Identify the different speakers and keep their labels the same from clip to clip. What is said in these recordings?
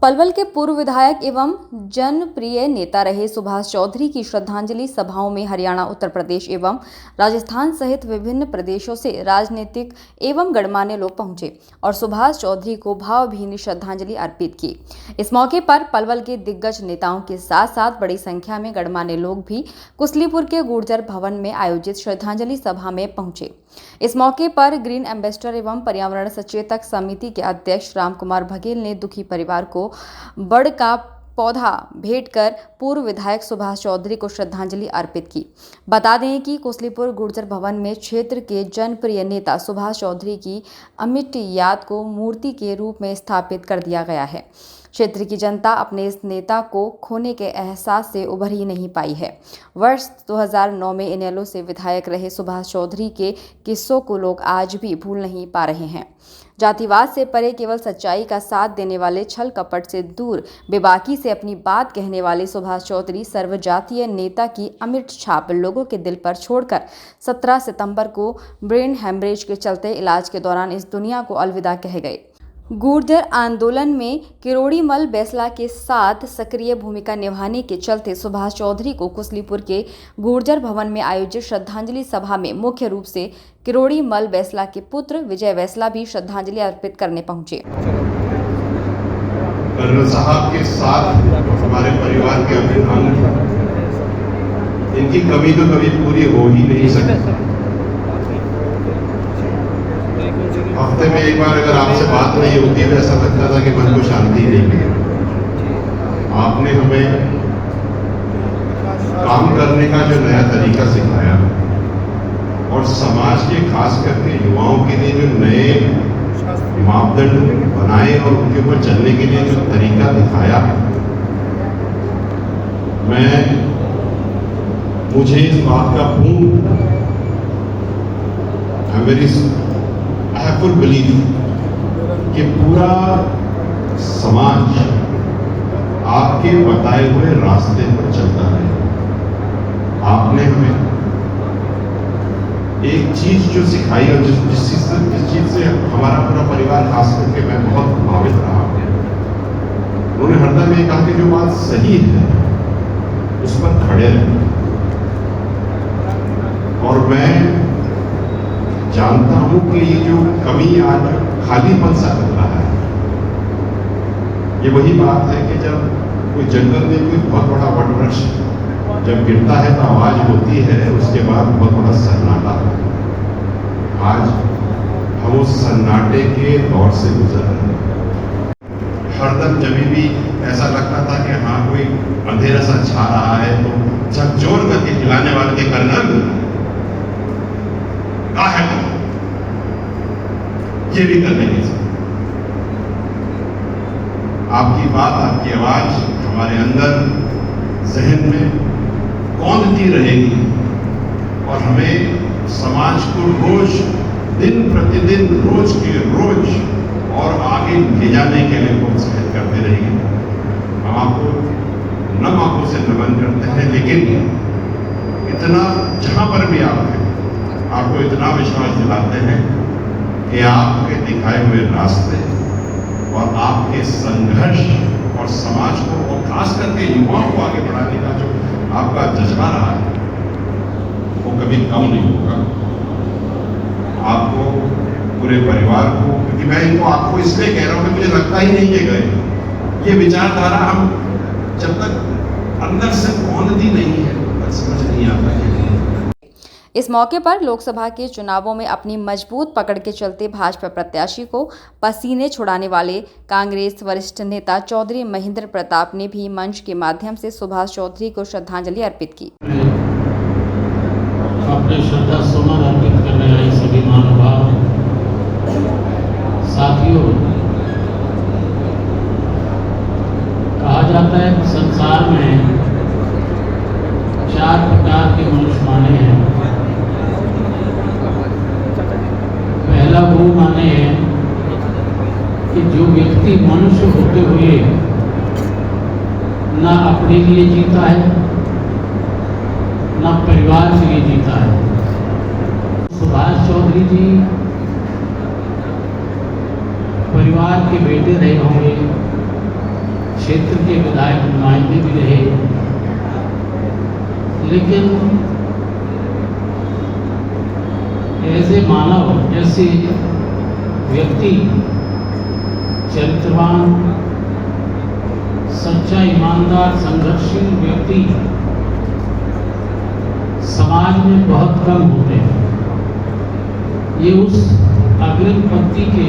Speaker 1: पलवल के पूर्व विधायक एवं जनप्रिय नेता रहे सुभाष चौधरी की श्रद्धांजलि सभाओं में हरियाणा, उत्तर प्रदेश एवं राजस्थान सहित विभिन्न प्रदेशों से राजनीतिक एवं गणमान्य लोग पहुंचे और सुभाष चौधरी को भावभीनी श्रद्धांजलि अर्पित की। इस मौके पर पलवल के दिग्गज नेताओं के साथ साथ बड़ी संख्या में गणमान्य लोग भी कुसलीपुर के गुर्जर भवन में आयोजित श्रद्धांजलि सभा में पहुंचे। इस मौके पर ग्रीन एम्बेसडर एवं पर्यावरण सचेतक समिति के अध्यक्ष राम कुमार बघेल ने दुखी परिवार को बड़ का पौधा भेंट कर पूर्व विधायक सुभाष चौधरी को श्रद्धांजलि अर्पित की। बता दें कि कुसलीपुर गुर्जर भवन में क्षेत्र के जनप्रिय नेता सुभाष चौधरी की अमिट याद को मूर्ति के रूप में स्थापित कर दिया गया है। क्षेत्र की जनता अपने इस नेता को खोने के एहसास से उभर ही नहीं पाई है। वर्ष 2009 में इनेलो से विधायक रहे सुभाष चौधरी के किस्सों को लोग आज भी भूल नहीं पा रहे हैं। जातिवाद से परे केवल सच्चाई का साथ देने वाले, छल कपट से दूर बेबाकी से अपनी बात कहने वाले सुभाष चौधरी सर्वजातीय नेता की अमिट छाप लोगों के दिल पर छोड़कर 17 सितंबर को ब्रेन हैमरेज के चलते इलाज के दौरान इस दुनिया को अलविदा कह गए। गुर्जर आंदोलन में किरोड़ीमल बैसला के साथ सक्रिय भूमिका निभाने के चलते सुभाष चौधरी को कुसलीपुर के गुर्जर भवन में आयोजित श्रद्धांजलि सभा में मुख्य रूप से किरोड़ीमल बैसला के पुत्र विजय बैसला भी श्रद्धांजलि अर्पित करने पहुंचे।
Speaker 2: कर्नल साहब के साथ हमारे परिवार के अभिन्न इनकी कमी तो कभी पूरी हो ही नहीं सकती। हफ्ते में एक बार अगर आपसे बात नहीं होती तो ऐसा लगता था कि मन को शांति नहीं मिली। आपने हमें काम करने का जो नया तरीका सिखाया और समाज के खास करके युवाओं के लिए जो नए मापदंड बनाए और उनके ऊपर चलने के लिए जो तरीका दिखाया, मुझे इस बात का पूर्ण फुल बिलीव कि पूरा समाज आपके बताए हुए रास्ते पर चलता है। आपने हमें एक चीज जो सिखाई और जिस चीज से हमारा पूरा परिवार खास करके मैं बहुत प्रभावित रहा। उन्होंने हरदम ये कहा कि जो बात सही है उस पर खड़े रहें। और मैं जानता हूं कि ये जो कमी आज खालीपन सा लग रहा है, ये वही बात है कि जब कोई जंगल में कोई बहुत बड़ा वटवृक्ष जब गिरता है तो आवाज होती है, उसके बाद बहुत बड़ा सन्नाटा। आज हम उस सन्नाटे के दौर से गुजर रहे हैं। हरदम जब भी ऐसा लगता था कि हाँ कोई अंधेरा सा छा रहा है तो झकझोर करके खिलाने वाले के कर्नल का है ये भी करने की। आपकी बात, आपकी आवाज हमारे अंदर जहन में कौंधती रहेगी और हमें समाज को रोज दिन प्रतिदिन रोज के रोज और आगे ले जाने के लिए प्रोत्साहित करते रहेंगे। हम आपको नम आंखों से नमन करते हैं, लेकिन इतना जहां पर भी आप हैं आपको इतना विश्वास दिलाते हैं कि आपके दिखाए हुए रास्ते और आपके संघर्ष और समाज को और खास करके युवाओं को आगे बढ़ाने का जो आपका जज्बा रहा है वो कभी कम नहीं होगा। आपको, पूरे परिवार को, क्योंकि मैं इनको आपको इसलिए कह रहा हूं कि मुझे लगता ही नहीं कि गए। ये विचारधारा हम जब तक अंदर से पहुंचती नहीं है तब समझ नहीं आता है।
Speaker 1: इस मौके पर लोकसभा के चुनावों में अपनी मजबूत पकड़ के चलते भाजपा प्रत्याशी को पसीने छुड़ाने वाले कांग्रेस वरिष्ठ नेता चौधरी महेंद्र प्रताप ने भी मंच के माध्यम से सुभाष चौधरी को श्रद्धांजलि अर्पित की।
Speaker 3: अपने श्रद्धा सुमन अर्पित करने आए सभी महानुभाव साथियों, कहा जाता है कि संसार में 4 प्रकार के मनुष्य माने हैं। पहला वो माने हैं कि जो व्यक्ति मनुष्य होते हुए ना अपने लिए जीता है ना परिवार के लिए जीता है। सुभाष चौधरी जी परिवार के बेटे रहे होंगे, क्षेत्र के विधायक नुमाइंदे भी रहे, लेकिन ऐसे मानव, ऐसे व्यक्ति, चरित्रवान, सच्चा, ईमानदार, संघर्षशील व्यक्ति समाज में बहुत कम होते हैं। ये उस अग्रिम पंक्ति के,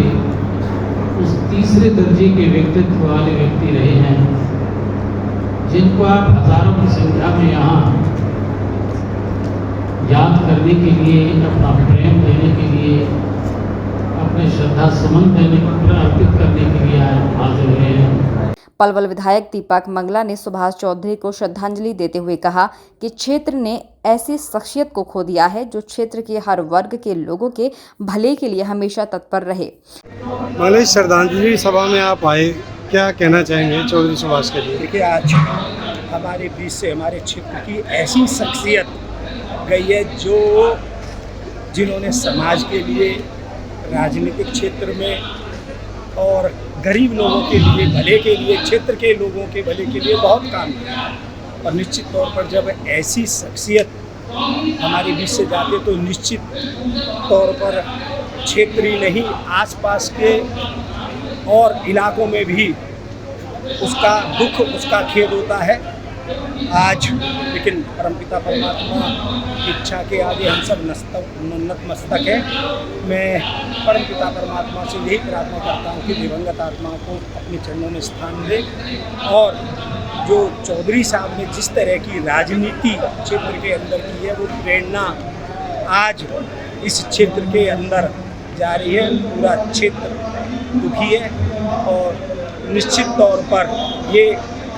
Speaker 3: उस तीसरे दर्जे के व्यक्तित्व वाले व्यक्ति रहे हैं, जिनको आप हजारों की संख्या में यहाँ याद करने के लिए, अपना प्रेम देने के लिए, अपने श्रद्धा सुमन देने पर अर्पित करने के लिए हाजिर हुए हैं।
Speaker 1: पलवल विधायक दीपक मंगला ने सुभाष चौधरी को श्रद्धांजलि देते हुए कहा कि क्षेत्र ने ऐसी शख्सियत को खो दिया है जो क्षेत्र के हर वर्ग के लोगों के भले के लिए हमेशा तत्पर रहे।
Speaker 4: मंगला श्रद्धांजलि सभा में आप आए, क्या कहना चाहेंगे चौधरी सुभाष के लिए?
Speaker 5: देखिए, आज हमारे बीच से हमारे क्षेत्र की ऐसी शख्सियत गई है जिन्होंने समाज के लिए, राजनीतिक क्षेत्र में और गरीब लोगों के लिए, भले के लिए, क्षेत्र के लोगों के भले के लिए बहुत काम किया। और निश्चित तौर पर जब ऐसी शख्सियत हमारे बीच से जाते तो निश्चित तौर पर क्षेत्र ही नहीं, आसपास के और इलाकों में भी उसका दुख, उसका खेद होता है। आज लेकिन परमपिता परमात्मा की इच्छा के आगे हम सब नतमस्तक हैं। मैं परमपिता परमात्मा से यही प्रार्थना करता हूँ कि दिवंगत आत्मा को अपने चरणों में स्थान दे, और जो चौधरी साहब ने जिस तरह की राजनीति क्षेत्र के अंदर की है, वो प्रेरणा आज इस क्षेत्र के अंदर जा रही है। पूरा क्षेत्र दुखी है और निश्चित तौर पर ये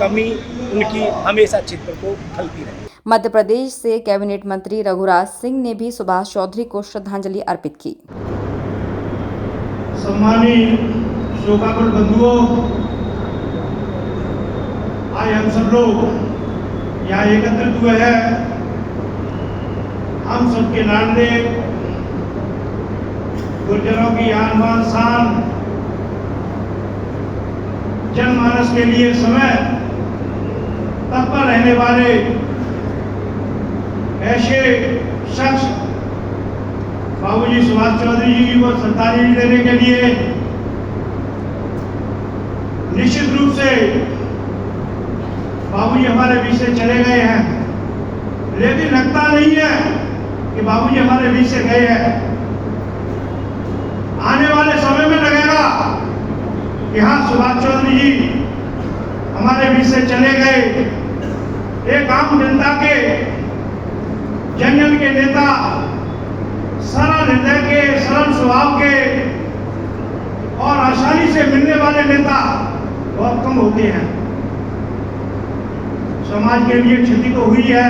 Speaker 5: कमी उनकी हमेशा क्षेत्र को खलती रही।
Speaker 1: मध्य प्रदेश से कैबिनेट मंत्री रघुराज सिंह ने भी सुभाष चौधरी को श्रद्धांजलि अर्पित की।
Speaker 6: सम्मानित शोकाकुल बंधुओं, आज हम सब लोग यहाँ एकत्रित हुए हैं। हम सबके नाते गुर्जरों की आन बान शान, जनमानस के लिए समय तत्पर रहने वाले ऐसे शख्स बाबूजी सुभाष चौधरी जी को श्रद्धांजलि देने के लिए निश्चित रूप से बाबूजी हमारे बीच से चले गए हैं, लेकिन लगता नहीं है कि बाबूजी हमारे बीच से गए हैं। आने वाले समय में लगेगा कि हाँ, सुभाष चौधरी जी हमारे बीच से चले गए। एक आम जनता के, जन के नेता, सरल हृदय के, सरल स्वभाव के और आसानी से मिलने वाले नेता बहुत कम होते हैं। समाज के लिए क्षति तो हुई है,